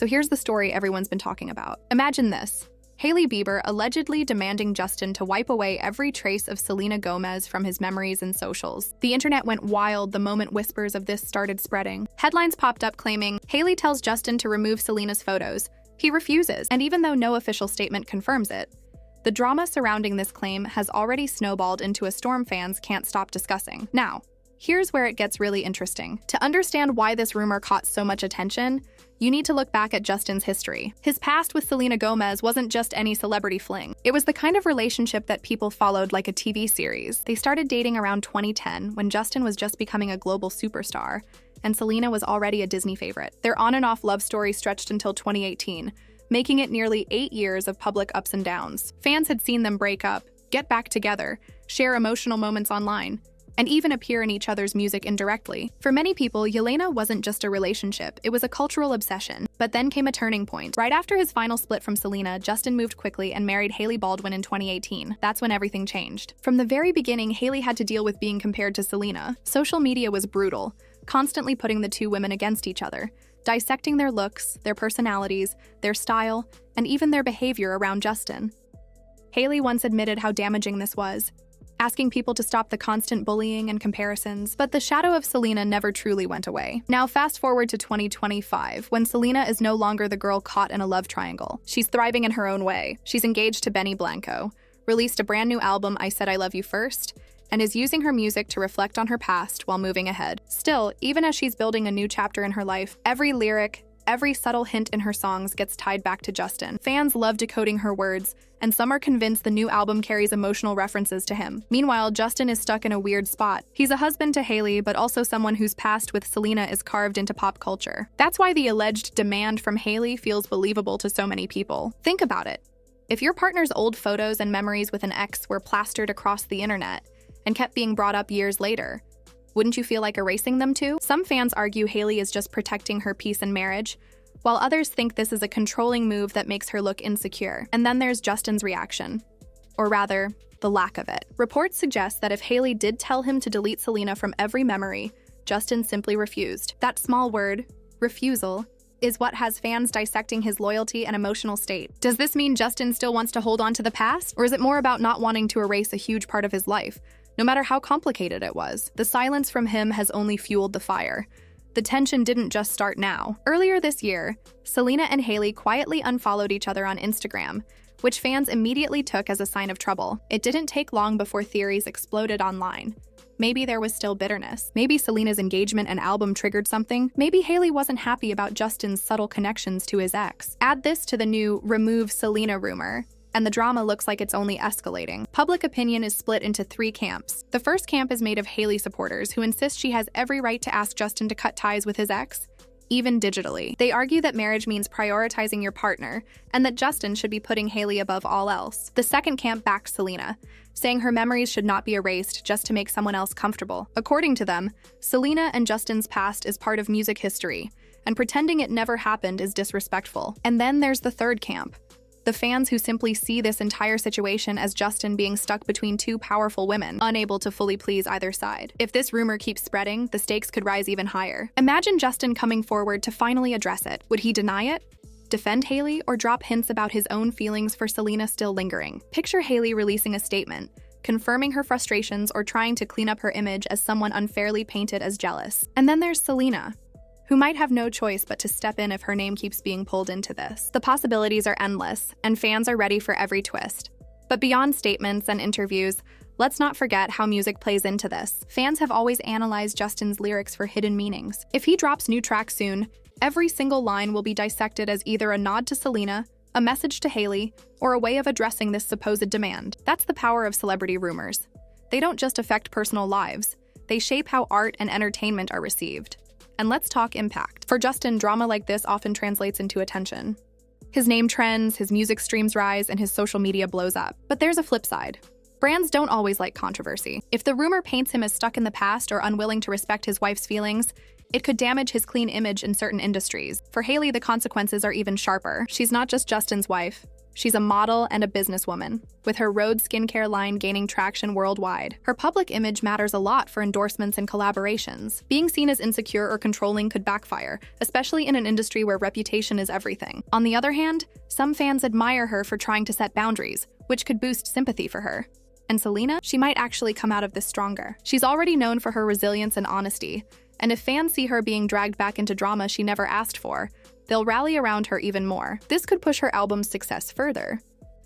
So here's the story everyone's been talking about. Imagine this. Hailey Bieber allegedly demanding Justin to wipe away every trace of Selena Gomez from his memories and socials. The internet went wild the moment whispers of this started spreading. Headlines popped up claiming, Hailey tells Justin to remove Selena's photos. He refuses, and even though no official statement confirms it, the drama surrounding this claim has already snowballed into a storm fans can't stop discussing. Now, here's where it gets really interesting. To understand why this rumor caught so much attention, you need to look back at Justin's history. His past with Selena Gomez wasn't just any celebrity fling. It was the kind of relationship that people followed like a TV series. They started dating around 2010 when Justin was just becoming a global superstar, and Selena was already a Disney favorite. Their on and off love story stretched until 2018, making it nearly 8 years of public ups and downs. Fans had seen them break up, get back together, share emotional moments online, and even appear in each other's music indirectly. For many people, Selena wasn't just a relationship, it was a cultural obsession. But then came a turning point. Right after his final split from Selena, Justin moved quickly and married Hailey Baldwin in 2018. That's when everything changed. From the very beginning, Hailey had to deal with being compared to Selena. Social media was brutal, constantly putting the two women against each other, dissecting their looks, their personalities, their style, and even their behavior around Justin. Hailey once admitted how damaging this was, asking people to stop the constant bullying and comparisons, but the shadow of Selena never truly went away. Now fast forward to 2025, when Selena is no longer the girl caught in a love triangle. She's thriving in her own way. She's engaged to Benny Blanco, released a brand new album, I Said I Love You First, and is using her music to reflect on her past while moving ahead. Still, even as she's building a new chapter in her life, every lyric, every subtle hint in her songs gets tied back to Justin. Fans love decoding her words, and some are convinced the new album carries emotional references to him. Meanwhile, Justin is stuck in a weird spot. He's a husband to Hailey, but also someone whose past with Selena is carved into pop culture. That's why the alleged demand from Hailey feels believable to so many people. Think about it. If your partner's old photos and memories with an ex were plastered across the internet and kept being brought up years later, wouldn't you feel like erasing them too? Some fans argue Hailey is just protecting her peace and marriage, while others think this is a controlling move that makes her look insecure. And then there's Justin's reaction, or rather, the lack of it. Reports suggest that if Hailey did tell him to delete Selena from every memory, Justin simply refused. That small word, refusal, is what has fans dissecting his loyalty and emotional state. Does this mean Justin still wants to hold on to the past? Or is it more about not wanting to erase a huge part of his life, no matter how complicated it was? The silence from him has only fueled the fire. The tension didn't just start now. Earlier this year, Selena and Hailey quietly unfollowed each other on Instagram, which fans immediately took as a sign of trouble. It didn't take long before theories exploded online. Maybe there was still bitterness. Maybe Selena's engagement and album triggered something. Maybe Hailey wasn't happy about Justin's subtle connections to his ex. Add this to the new "remove Selena" rumor, and the drama looks like it's only escalating. Public opinion is split into 3 camps. The first camp is made of Hailey supporters who insist she has every right to ask Justin to cut ties with his ex, even digitally. They argue that marriage means prioritizing your partner, and that Justin should be putting Hailey above all else. The second camp backs Selena, saying her memories should not be erased just to make someone else comfortable. According to them, Selena and Justin's past is part of music history, and pretending it never happened is disrespectful. And then there's the third camp, the fans who simply see this entire situation as Justin being stuck between 2 powerful women, unable to fully please either side. If this rumor keeps spreading, the stakes could rise even higher. Imagine Justin coming forward to finally address it. Would he deny it, defend Hailey, or drop hints about his own feelings for Selena still lingering? Picture Hailey releasing a statement, confirming her frustrations or trying to clean up her image as someone unfairly painted as jealous. And then there's Selena, who might have no choice but to step in if her name keeps being pulled into this. The possibilities are endless, and fans are ready for every twist. But beyond statements and interviews, let's not forget how music plays into this. Fans have always analyzed Justin's lyrics for hidden meanings. If he drops new tracks soon, every single line will be dissected as either a nod to Selena, a message to Hailey, or a way of addressing this supposed demand. That's the power of celebrity rumors. They don't just affect personal lives, they shape how art and entertainment are received. And let's talk impact. For Justin, drama like this often translates into attention. His name trends, his music streams rise, and his social media blows up. But there's a flip side. Brands don't always like controversy. If the rumor paints him as stuck in the past or unwilling to respect his wife's feelings, it could damage his clean image in certain industries. For Hailey, the consequences are even sharper. She's not just Justin's wife. She's a model and a businesswoman, with her Rhode skincare line gaining traction worldwide. Her public image matters a lot for endorsements and collaborations. Being seen as insecure or controlling could backfire, especially in an industry where reputation is everything. On the other hand, some fans admire her for trying to set boundaries, which could boost sympathy for her. And Selena? She might actually come out of this stronger. She's already known for her resilience and honesty, and if fans see her being dragged back into drama she never asked for, they'll rally around her even more. This could push her album's success further,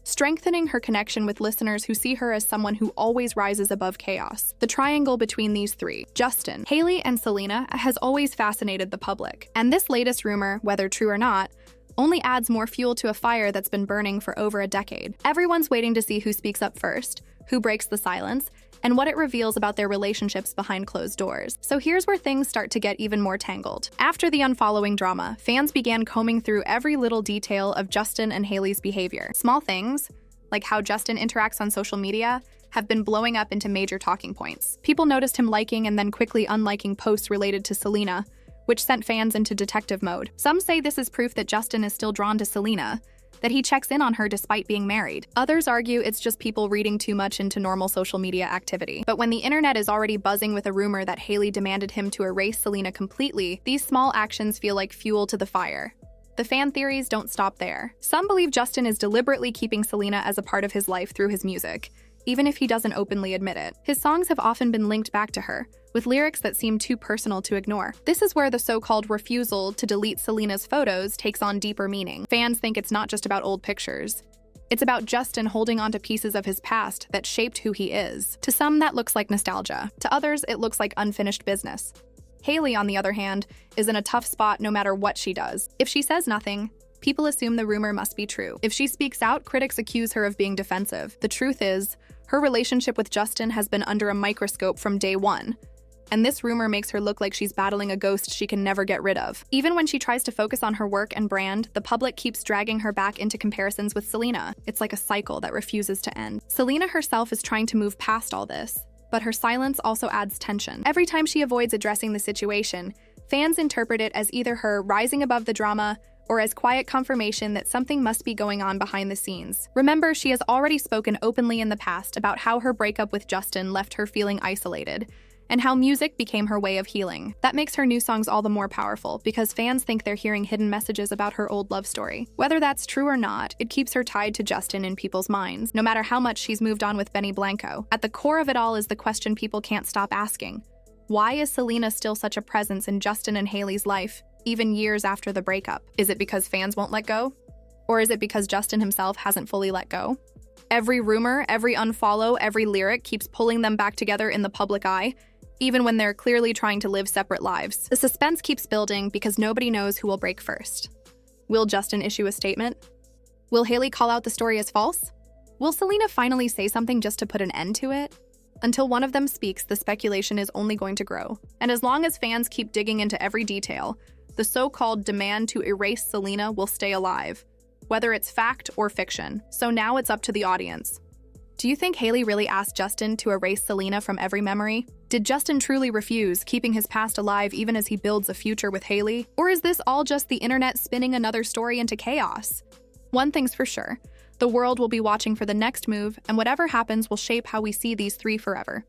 strengthening her connection with listeners who see her as someone who always rises above chaos. The triangle between these three, Justin, Hailey, and Selena, has always fascinated the public. And this latest rumor, whether true or not, only adds more fuel to a fire that's been burning for over a decade. Everyone's waiting to see who speaks up first, who breaks the silence, and what it reveals about their relationships behind closed doors. So here's where things start to get even more tangled. After the unfollowing drama, fans began combing through every little detail of Justin and Hailey's behavior. Small things, like how Justin interacts on social media, have been blowing up into major talking points. People noticed him liking and then quickly unliking posts related to Selena, which sent fans into detective mode. Some say this is proof that Justin is still drawn to Selena, that he checks in on her despite being married. Others argue it's just people reading too much into normal social media activity. But when the internet is already buzzing with a rumor that Hailey demanded him to erase Selena completely, these small actions feel like fuel to the fire. The fan theories don't stop there. Some believe Justin is deliberately keeping Selena as a part of his life through his music, even if he doesn't openly admit it. His songs have often been linked back to her, with lyrics that seem too personal to ignore. This is where the so-called refusal to delete Selena's photos takes on deeper meaning. Fans think it's not just about old pictures. It's about Justin holding onto pieces of his past that shaped who he is. To some, that looks like nostalgia. To others, it looks like unfinished business. Hailey, on the other hand, is in a tough spot no matter what she does. If she says nothing, people assume the rumor must be true. If she speaks out, critics accuse her of being defensive. The truth is, her relationship with Justin has been under a microscope from day one, and this rumor makes her look like she's battling a ghost she can never get rid of. Even when she tries to focus on her work and brand, the public keeps dragging her back into comparisons with Selena. It's like a cycle that refuses to end. Selena herself is trying to move past all this, but her silence also adds tension. Every time she avoids addressing the situation, fans interpret it as either her rising above the drama or as quiet confirmation that something must be going on behind the scenes. Remember, she has already spoken openly in the past about how her breakup with Justin left her feeling isolated, and how music became her way of healing. That makes her new songs all the more powerful, because fans think they're hearing hidden messages about her old love story. Whether that's true or not, it keeps her tied to Justin in people's minds, no matter how much she's moved on with Benny Blanco. At the core of it all is the question people can't stop asking. Why is Selena still such a presence in Justin and Hailey's life, even years after the breakup? Is it because fans won't let go? Or is it because Justin himself hasn't fully let go? Every rumor, every unfollow, every lyric keeps pulling them back together in the public eye, even when they're clearly trying to live separate lives. The suspense keeps building because nobody knows who will break first. Will Justin issue a statement? Will Hailey call out the story as false? Will Selena finally say something just to put an end to it? Until one of them speaks, the speculation is only going to grow. And as long as fans keep digging into every detail, the so-called demand to erase Selena will stay alive, whether it's fact or fiction. So now it's up to the audience. Do you think Hailey really asked Justin to erase Selena from every memory? Did Justin truly refuse, keeping his past alive even as he builds a future with Hailey? Or is this all just the internet spinning another story into chaos? One thing's for sure, the world will be watching for the next move, and whatever happens will shape how we see these three forever.